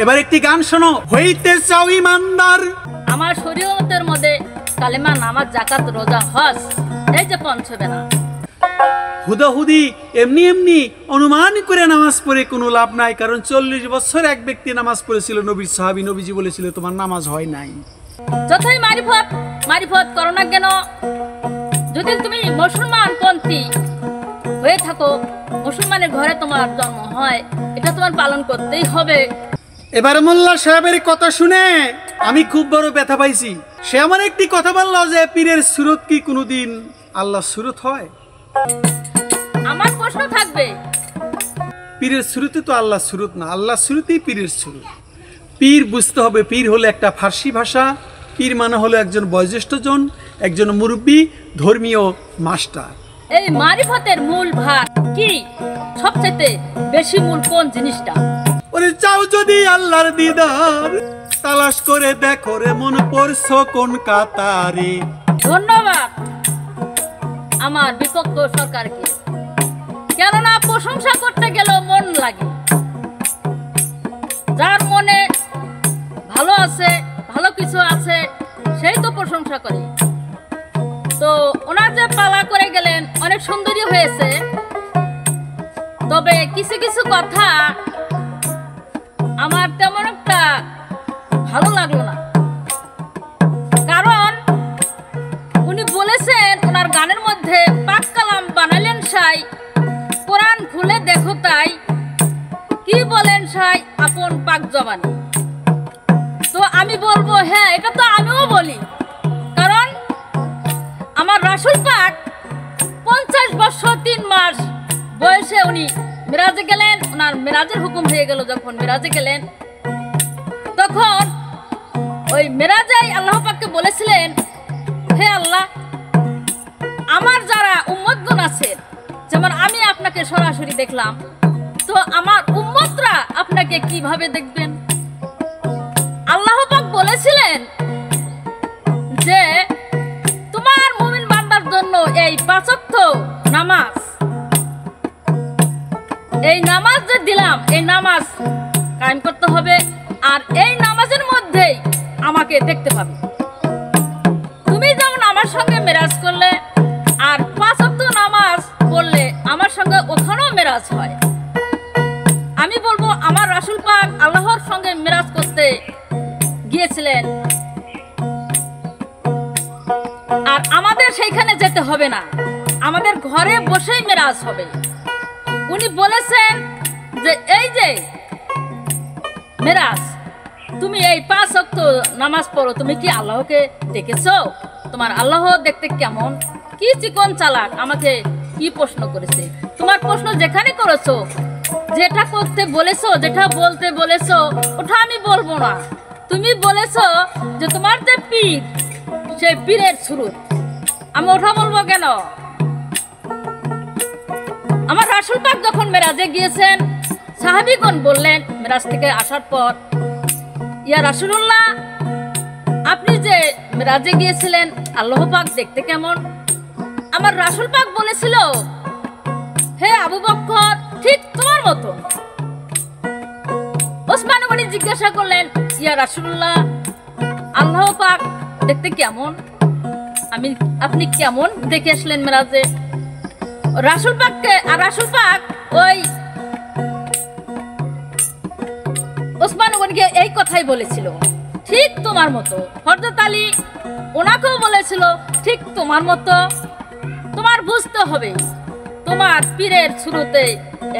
এবার একটি গান শোনো। হইতে চাও ইমানদার, আমার শরীয়তের মধ্যে কালেমা, নামাজ, যাকাত, রোজা, হজ, এই যে পঞ্চবেলা। হুদাহুদি এমনি এমনি অনুমান করে নামাজ পড়ে কোনো লাভ নাই, কারণ 40 বছর এক ব্যক্তি নামাজ পড়েছিল, নবীর সাহাবী, নবীজি বলেছিল তোমার নামাজ হয় নাই। যতই মারিফত করো না কেন, যদি তুমি মুসলমান পন্থী হয়ে থাকো, মুসলমানের ঘরে তোমার জন্ম হয়, এটা তোমার পালন করতেই হবে। এবার মোল্লা সাহেবের কথা শুনে আমি খুব বড় ব্যথা পাইছি। সে আমার একটি কথা বলল যে পীরের সুরত কি কোনোদিন আল্লাহ সুরত হয়? আমার প্রশ্ন থাকবে, পীরের সুরতে তো আল্লাহ সুরত না, আল্লাহ সুরতেই পীরের সুরত। পীর বুঝতে হবে, পীর হলো একটা ফার্সি ভাষা। পীর মানে হলো একজন বয়োজ্যেষ্ঠজন, একজন মুরব্বী, ধর্মীয় মাস্টার। এই মারিফতের মূল ভার কি? সবচেয়ে বেশি মূল কোন জিনিসটা? ওরে চাও যদি আল্লাহর দিদার, তালাশ করে দেখো রে মন পড়ছো কোন কাতারে। ধন্যবাদ আমার বিপক্ষ সরকারকে, কেননা প্রশংসা করতে গেলেও মন লাগে। যার মনে ভালো আছে, ভালো কিছু আছে, সেই তো প্রশংসা করে। তো ওনার যে পালা করে গেলেন অনেক সুন্দরী হয়েছে, তবে কিছু কিছু কথা আমার তেমন একটা ভালো লাগলো না। কারণ উনি বলেছেন ওনার গানের মধ্যে পাক কালাম বানালেন সাই, কোরআন খুলে দেখো তাই, কি বলেন সাই আপন পাক জবানি। তো আমি বলবো হ্যাঁ, এটা তো আমিও বলি, কারণ আমার রাসূল পাক 50 বছর 3 মাস বয়সে উনি মিরাজে গেলেন। ওনার মিরাজের হুকুম হয়ে গেল। যখন মিরাজে গেলেন, তখন ওই মিরাজেই আল্লাহ পাককে বলেছিলেন, হে আল্লাহ, আমার যারা উম্মতগণ আছে, যেমন আমি আপনাকে সরাসরি দেখলাম, তো আমার উম্মতরা আপনাকে কিভাবে দেখবেন? আল্লাহ পাক বলেছিলেন যে তোমার মুমিন বান্দার জন্য এই 5 ওয়াক্ত নামাজ, এই নামাজ যে দিলাম, এই নামাজ কায়েম করতে হবে, আর এই নামাজের মধ্যেই আমাকে দেখতে পাবে। তুমি যেমন আমার সঙ্গে মেরাজ করলে, আর 5 ওয়াক্ত নামাজ পড়লে আমার সঙ্গে ওখানেও মেরাজ হয়। আমি বলবো আমার রাসূল পাক আল্লাহর সঙ্গে মেরাজ করতে গিয়েছিলেন, আর আমাদের সেইখানে যেতে হবে না, আমাদের ঘরে বসেই মেরাজ হবে। উনি বলেছেন যে এই যে মেরাজ, তুমি এই 5 ওয়াক্ত নামাজ পড়ো, তুমি কি আল্লাহকে দেখেছো? তোমার আল্লাহ দেখতে কেমন, কি চিকন চালাক, আমাকে কি প্রশ্ন করেছে? তোমার প্রশ্ন যেখানে করেছো, যেটা করতে বলেছো, যেটা বলতে বলেছো, ওটা আমি বলবো না। তুমি বলেছো যে তোমার যে পীর, সেই পীরের সুরত, আমি ওটা বলবো কেন? আমার রাসূল পাক যখন মেরাজে গিয়েছেন, সাহাবীগণ বললেন মেরাজ থেকে আসার পর, ইয়া রাসূলুল্লাহ, আপনি যে মেরাজে গিয়েছিলেন, আল্লাহ পাক দেখতে কেমন? আমার রাসূল পাক বলেছিল, হে আবু বকর, ঠিক তোমার মতো। ওসমান গনি জিজ্ঞাসা করলেন, ইয়া রাসূলুল্লাহ, আল্লাহ পাক দেখতে কেমন? আপনি কেমন দেখে আসলেন মেরাজে? রাসূল পাক ওই ওসমান গনিকে এই কথাই বলেছিল, ঠিক তোমার মতো। হযরত আলী ওনাকেও বলেছিল, ঠিক তোমার মতো। তোমার বুঝতে হবে, তোমার পীরের শুরুতে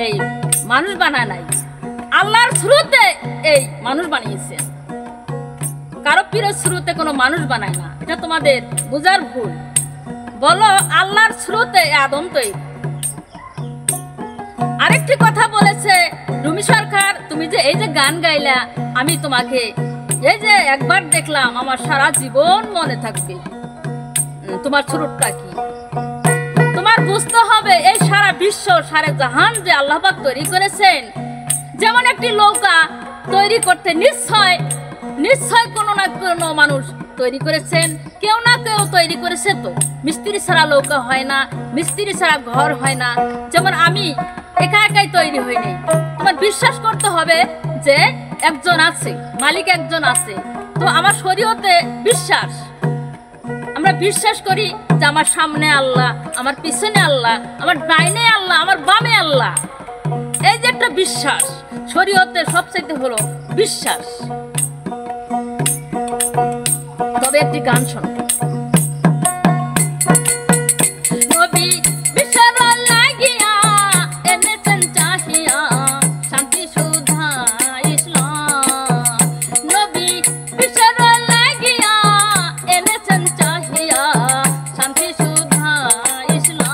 এই মানুষ বানায় নাই, আল্লাহর শুরুতে এই মানুষ বানিয়েছে। কারো পীরের শুরুতে কোনো মানুষ বানায় না, এটা তোমাদের বোঝার ভুল। বলো আল্লাহর শুরুতে আদম তৈরি। আরেকটি কথা বলেছে রুমি সরকার, তুমি যে এই যে গান গাইলা, আমি তোমাকে এই যে একবার দেখলাম, আমার সারা জীবন মনে থাকবে। তোমার শুরুটা কি? তোমার বুঝতে হবে, এই সারা বিশ্ব, সারা জাহান যে আল্লাহ পাক তৈরি করেছেন, যেমন একটি নৌকা তৈরি করতে নিশ্চয় কোনো না কোনো মানুষ তৈরি করেছেন, কেউ না কেউ তৈরি করেছে। তো মিস্ত্রি ছাড়া নৌকা হয় না, মিস্ত্রি ছাড়া ঘর হয় না। যেমন আমি একা একাই তৈরি হইনি, তোমার বিশ্বাস করতে হবে যে একজন আছে, মালিক একজন আছে। তো আমার শরীয়তে বিশ্বাস, আমরা বিশ্বাস করি যে আমার সামনে আল্লাহ, আমার পিছনে আল্লাহ, আমার ডাইনে আল্লাহ, আমার বামে আল্লাহ। এই যে একটা বিশ্বাস, শরীয়তে সবচেয়ে হলো বিশ্বাস। তবে একটি গান শোনো। নবী বিশ্বের লাগিয়া এনেছেন চাহিয়া শান্তি সুধা ইসলাম। নবী বিশ্বের লাগিয়া এনেছেন চাহিয়া শান্তি সুধা ইসলাম।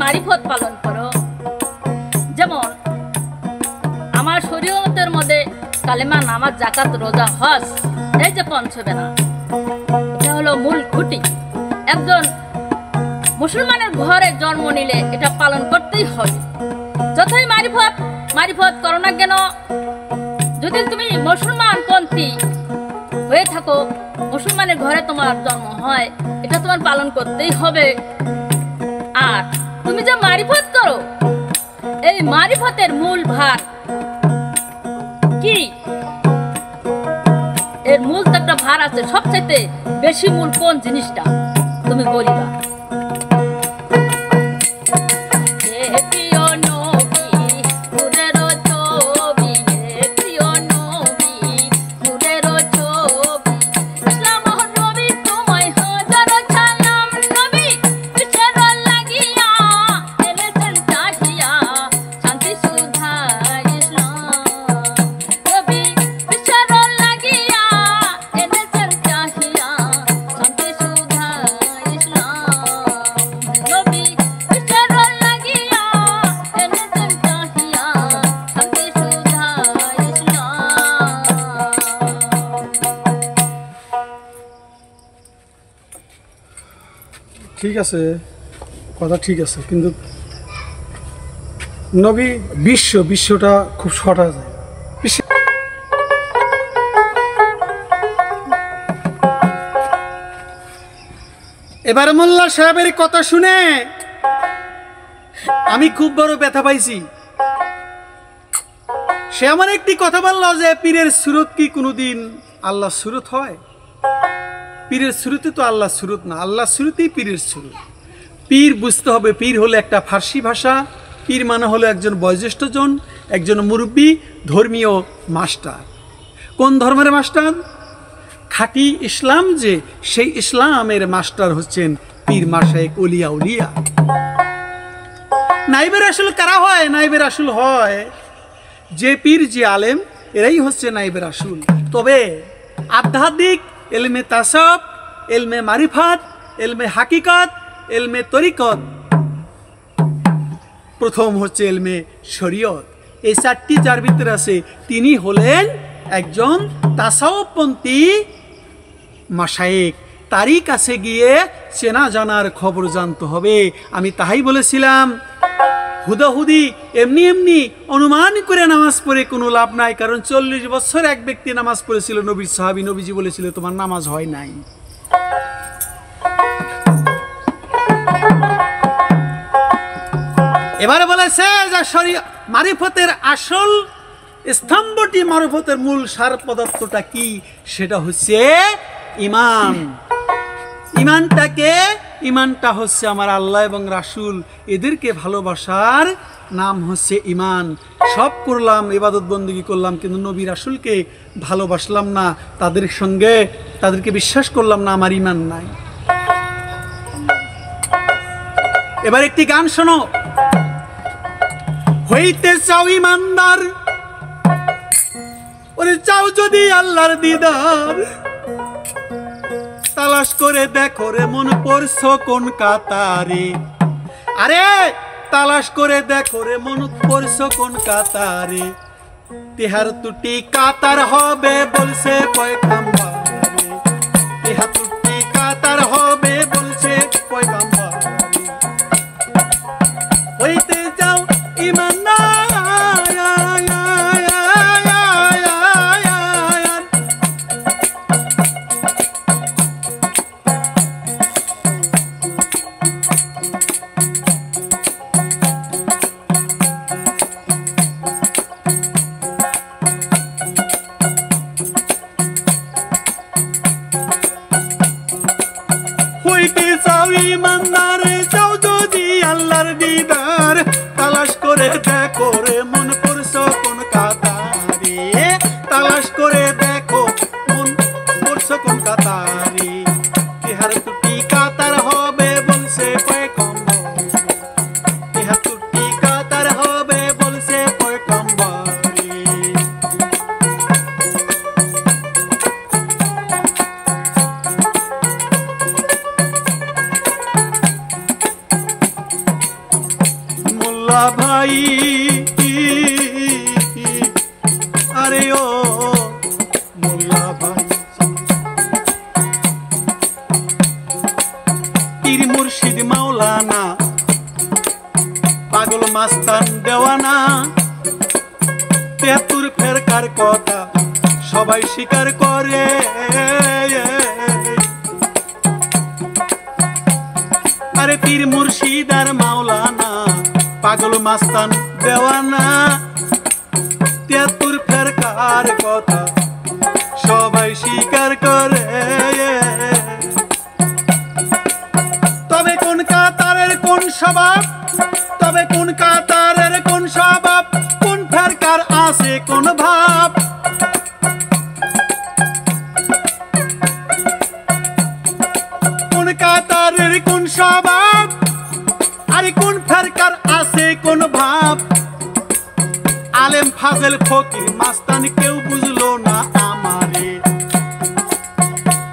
মারিফত পালন করো। যেমন আমার শরীয়তের মধ্যে কালেমা, নামাজ, যাকাত, রোজা, হজ, এই যে পঞ্চবেলা, এটা হলো মূল খুঁটি। একজন মুসলমানের ঘরে জন্ম নিলে এটা পালন করতেই হবে। যতই মারিফত করো না কেন, যদি তুমি মুসলমান পন্থী হয়ে থাকো, মুসলমানের ঘরে তোমার জন্ম হয়, এটা তোমার পালন করতেই হবে। আর তুমি যে মারিফত করো, এই মারিফতের মূল ভার কি? এর মূল তো একটা ভার আছে, সবচাইতে বেশি মূল কোন জিনিসটা তুমি বলিবা? ঠিক আছে, কথা ঠিক আছে, কিন্তু নবী বিশ্বটা খুব শর্ট হয়ে যায়। এবারে মোল্লা সাহেবের কথা শুনে আমি খুব বড় ব্যথা পাইছি। সে আমার একটি কথা বলল যে পীরের সুরত কি কোনোদিন আল্লাহ সুরত হয়? পীরের সুরতে তো আল্লাহ সুরত না, আল্লাহ সুরতেই পীরের সুরত। পীর বুঝতে হবে, পীর হলো একটা ফার্সি ভাষা। পীর মানে হলো একজন বয়োজ্যেষ্ঠজন, একজন মুরব্বী, ধর্মীয় মাস্টার। কোন ধর্মের মাস্টার? খাঁটি ইসলাম যে, সেই ইসলামের মাস্টার হচ্ছেন পীর মাশায়েখ ওলিয়া উলিয়া। নাইবে রাসূল কারা হয়? নাইবে রাসূল হয় যে পীর যে আলেম, এরাই হচ্ছে নাইবে রাসূল। তবে আধ্যাত্মিক এলমে তাসাউফ, এলমে মারিফাত, এলমে হাকিকত, এলমে তরিকত, প্রথম হচ্ছে এলমে শরীয়ত। এই চারটি যার ভিতরে আছে, তিনি হলেন একজন তাসাউফপন্থী মাশায়েখ। তারই কাছে গিয়ে চেনা জানার খবর জানতে হবে। আমি তাই বলেছিলাম, হুদাহুদি এমনি এমনি অনুমান করে নামাজ পড়ে কোনো লাভ নাই। কারণ 40 বছর এক ব্যক্তি নামাজ পড়েছিল, নবীর সাহাবী, নবীজি বলেছিল তোমার নামাজ হয় নাই। এবারে বলেছে যে মারিফতের আসল স্তম্ভটি, মারিফতের মূল সার পদার্থটা কি? সেটা হচ্ছে ঈমান। ঈমানটা হচ্ছে আমার আল্লাহ এবং রাসূল, এদেরকে ভালোবাসার নাম হচ্ছে ঈমান। সব করলাম, ইবাদত বন্দেগী করলাম, কিন্তু নবী রাসূলকে ভালোবাসলাম না, তাদেরকে বিশ্বাস করলাম না, আমার ঈমান নাই। এবার একটি গান শোনো। হইতে চাও ঈমানদার, ওরে চাও যদি আল্লাহর দিদার, তালাশ করে দেখো রে মন পড়ছো কোন কাতারে। আরে তালাশ করে দেখো রে মন পড়ছো কোন কাতারে। তেহার তুটি কাতার হবে বলছে পয়গম্বর, তেহার তুটি কাতার হবে বলছে পয়গম্বর। হইতে যাও ঈমানদার, হইতে চাও ঈমানদার, চাও যদি আল্লাহর দিদার, তালাশ করে দেখো রে মন পড়ছো কোন কাতারে। তালাশ করে দেখো মন পড়ছো কোন কাতারে। তেহার তুটি কাতার হবে বলছে পয়গম্বর, তেহার তুটি কাতার হবে বলছে পয়গম্বর। মোল্লা ভাই, আরে ও মোল্লা ভাই, পীর মুর্শিদ মাওলানা, পাগল মাস্তান দেওয়ানা, 73 ফেরকার কথা সবাই স্বীকার করে। আরে পীর মুর্শিদ আর মাওলানা পাগল মাস্তান দেওয়ানা 73 ফেরকার কথা সবাই স্বীকার করে। তবে কোন কাতারের কোন স্বভাব, তবে কোন কাতারের কোন স্বভাব, কোন ফেরকার আছে কোন ভাব, কোন কাতারের কোন স্বভাব, আরে কোন ফেরকার আছে কোন ভাব। আলেম ফাজেল ফকির মাস্তান কেউ বুঝলো না আমারে,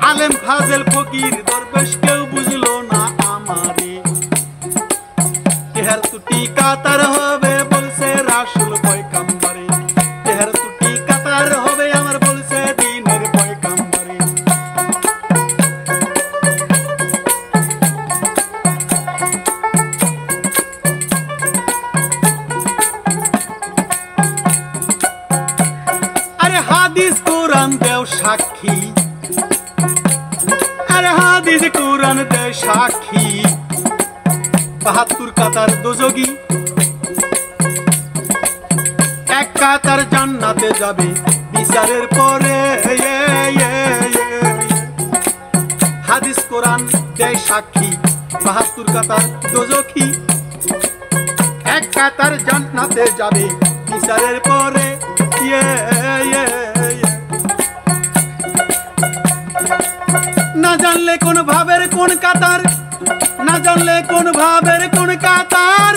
আলেম ফাজেল ফকির দরবেশ কেউ বুঝলো না আমারে। তেহার তুটি কাতার হবে বলছে রাসূল পয়গম্বরে, তেহার তুটি কাতার হবে আমার বলছে দ্বীনের পয়গম্বরে। আরে হাদিস কোরআন দেও সাক্ষী, আরে হাদিস কোরআন দেও সাক্ষী 72 কাতার দোজগী, এক কাতার জান্নাতে যাবে বিচারের পরে। হাদিস কোরআন দেয় সাক্ষী 72 কাতার দোজখী, এক কাতার জান্নাতে যাবে বিচারের পরে। না জানলে কোন ভাবের কোন কাতার, না জানলে কোন ভাবের কোন কাতার,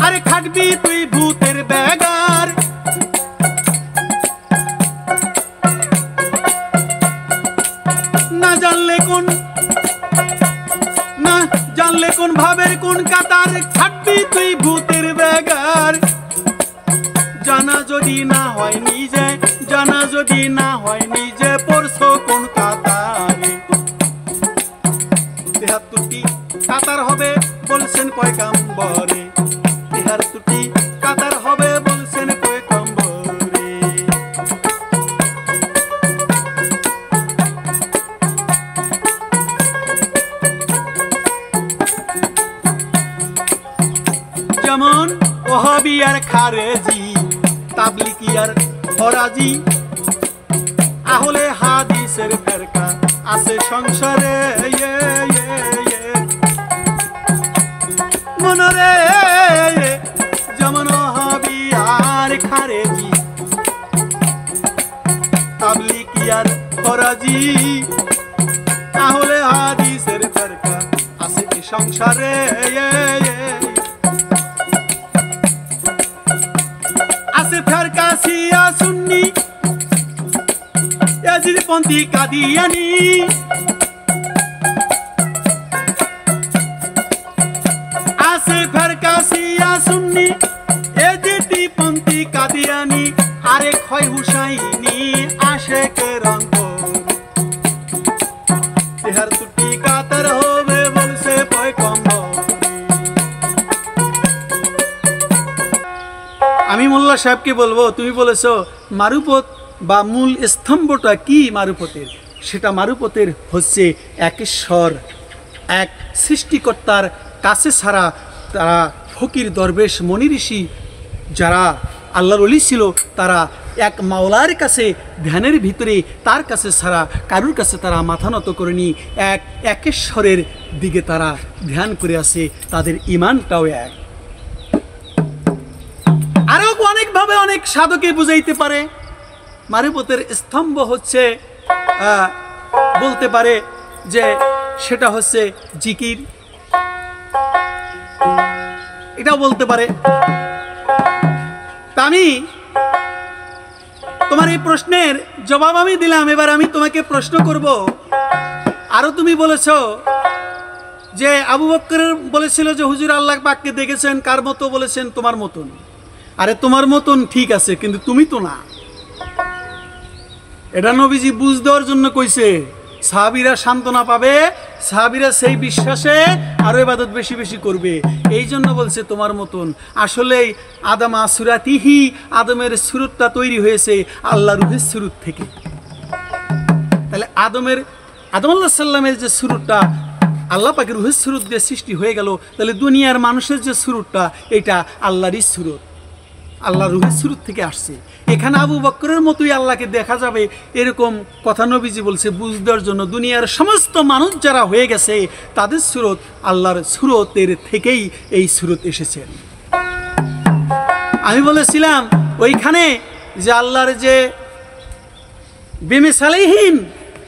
আরে খাটবি তুই ভূতের বেগার। না জানলে কোন, না জানলে কোন ভাবের কোন কাতার, খাটবি তুই ভূতের বেগার। জানা যদি না হয় নিজে, জানা যদি না হয় নিজে, পড়ছো কোন কাতারে। 73টি কাতার হবে বলছেন পয়গম্বরে, 73টি কাতার হবে বলছেন পয়গম্বরে। যেমন ওহাবি আর খারেজি, তাবলিগি আর ফরাজি, আহলে হাদিসের ফেরকা আছে সংসারে। মনরে যেমন ওহাবি আর খারেজি, তাবলিগি আর ফরাজি, আহলে হাদিসের ফেরকা আছে সংসারে। আছে ফেরকা শিয়া সুন্নি, ইয়াজিদপন্থী কাদিয়ানি, আছে ফেরকা শিয়া সুন্নি, ইয়াজিদপন্থী কাদিয়ানি, আরে খয় হুসাইনি আশেকে রংপুর। তেহার তুটি কাতার হবে বলছে পয়গম্বর। আমি মোল্লা সাহেবকে বলবো, তুমি বলেছো মারুপত বা মূল স্তম্ভটা কি মারুপতের? সেটা মারুপতের হচ্ছে এক ঈশ্বর, এক সৃষ্টিকর্তার কাছে ছাড়া তারা ফকির দরবেশ মনি ঋষি যারা আল্লাহর ওলি ছিল, তারা এক মাওলার কাছে ধ্যানের ভিতরে তার কাছে ছাড়া কারুর কাছে তারা মাথা নত করেনি, এক একেশ্বরের দিকে তারা ধ্যান করে আছে, তাদের ইমানটাও এক। আরো অনেকভাবে অনেক সাধকে বুঝাইতে পারে। মারুপতের স্তম্ভ হচ্ছে বলতে পারে যে সেটা হচ্ছে জিকির, এটাও বলতে পারে। তা আমি তোমার এই প্রশ্নের জবাব আমি দিলাম, এবার আমি তোমাকে প্রশ্ন করব। আরো তুমি বলেছো যে আবু বকর বলেছিল যে হুজুর আল্লাহ পাককে দেখেছেন, কার মতো? বলেছেন তোমার মতন। আরে তোমার মতন ঠিক আছে, কিন্তু তুমি তো না। এটা নবীজি বুঝ দেওয়ার জন্য কইছে, সাহাবীরা সান্ত্বনা পাবে, সাহাবীরা সেই বিশ্বাসে আরো ইবাদত বেশি বেশি করবে। এই জন্য বলছে তোমার মতন আসলেই আদম আসুরাতিহি, আদমের সুরতটা তৈরি হয়েছে আল্লাহ রুহের সুরত থেকে। তাহলে আদম আলাইহিস সালামের যে সুরতটা আল্লাহ পাকের রুহের সুরত দিয়ে সৃষ্টি হয়ে গেল, তাহলে দুনিয়ার মানুষের যে সুরতটা এটা আল্লাহরই সুরত, আল্লাহ রুহের সুরত থেকে আসছে। এখানে আবু বকরের মতোই আল্লাহকে দেখা যাবে এরকম কথা নবীজি বলছে বুঝ দেওয়ার জন্য। দুনিয়ার সমস্ত মানুষ যারা হয়ে গেছে তাদের সুরত আল্লাহর সুরতের থেকেই এই সুরত এসেছে। আমি বলেছিলাম ওইখানে যে আল্লাহর যে বেমিসালহীন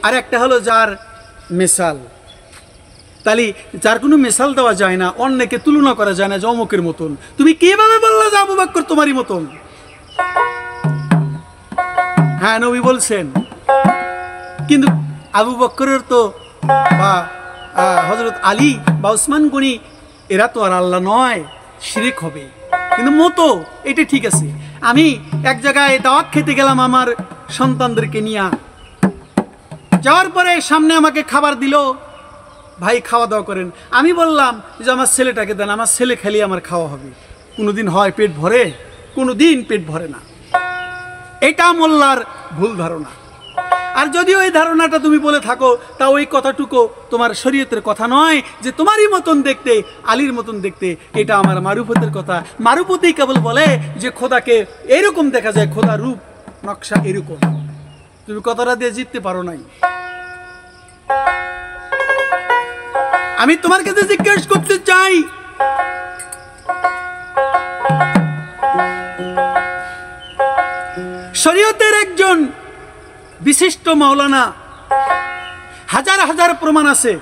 আর একটা হলো যার মেসাল, তাহলে যার কোনো মেসাল দেওয়া যায় না, অন্যকে তুলনা করা যায় না যে অমুকের মতন। তুমি কিভাবে বললা যে আবু বকর তোমারই মতন? হ্যাঁ নবী বলছেন, কিন্তু আবু বকরের তো বা হযরত আলী বা উসমান গনি এরা তো আর আল্লাহ নয়, শিরক হবে। কিন্তু মতো এটা ঠিক আছে। আমি এক জায়গায় দাওয়াত খেতে গেলাম আমার সন্তানদেরকে নিয়ে, যাওয়ার পরে সামনে আমাকে খাবার দিল, ভাই খাওয়া দাওয়া করেন। আমি বললাম যে আমার ছেলেটাকে দেন, আমার ছেলে খেলে আমার খাওয়া হবে। কোনোদিন হয় পেট ভরে? কোনোদিন পেট ভরে না। এটা মোল্লার ভুল ধারণা। আর যদি ওই ধারণাটা তুমি বলে থাকো তা ওই কথাটুকু তোমার শরীয়তের কথা নয় যে তোমারই মতন দেখতে, আলীর মতন দেখতে। এটা আমার মারুফতের কথা। মারুফতেই কেবল বলে যে খোদাকে এরকম দেখা যায়, খোদা রূপ নকশা এরকম। তুমি কথাটা দিয়ে জিততে পারো নাই। আমি তোমার কাছে জিজ্ঞেস করতে চাই, শরীয়তের একজন বিশিষ্ট মাওলানা, হাজার হাজার প্রমাণ আছে,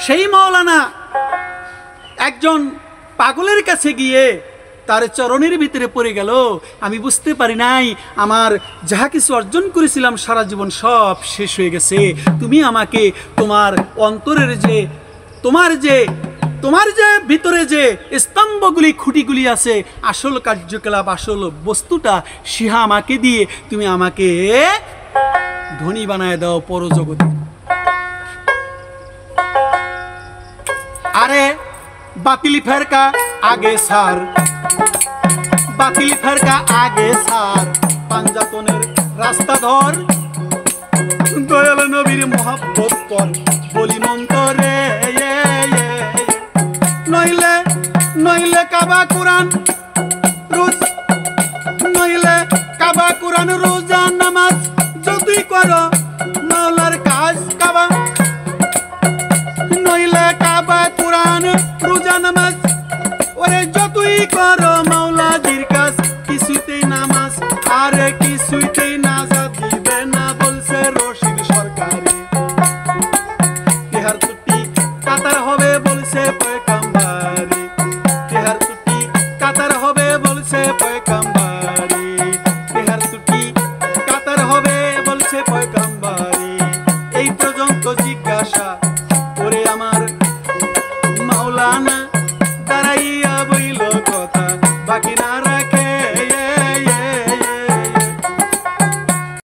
সেই মাওলানা একজন পাগলের কাছে গিয়ে তার চরণের ভিতরে পড়ে গেল। আমি বুঝতে পারি নাই, আমার যাহা কিছু অর্জন করেছিলাম সারা জীবন সব শেষ হয়ে গেছে। তুমি আমাকে তোমার অন্তরের যে তোমার যে ভিতরে যে স্তম্ভগুলি খুঁটিগুলি আছে, আসল কার্যকলাপ, আসল বস্তুটা, সিহা আমাকে দিয়ে তুমি আমাকে ধনী বানায় দাও পরজগতে। আরে বাতিল ফেরকা আগে সার, বাতিল ফেরকা আগে সার, পাঞ্জাতনের রাস্তা ধর, দয়াল নবীর মহব্বত কর, বলি মন্তরে নইলে নইলে কাবা কুরআন রোজ, নইলে কাবা কুরআন রোজা নামাজ যদি করো মাওলার কাজ কাবা, নইলে কাবা কুরআন রোজা নামাজ ওরে যতই করো মাওলাজির কাজ, কিছুতেই নামাজ আরে কিছুতেই নাজাত দিবে না বলছে রশিদ সরকারি। তেহার ছুটি কাতার হবে বলছে পয়গম্বরী, তেহার ছুটি কাতার হবে বলছে পয়গম্বরী, তেহার ছুটি কাতার হবে বলছে পয়গম্বরী। এই পর্যন্ত জিজ্ঞাসা করে আমার মাওলানা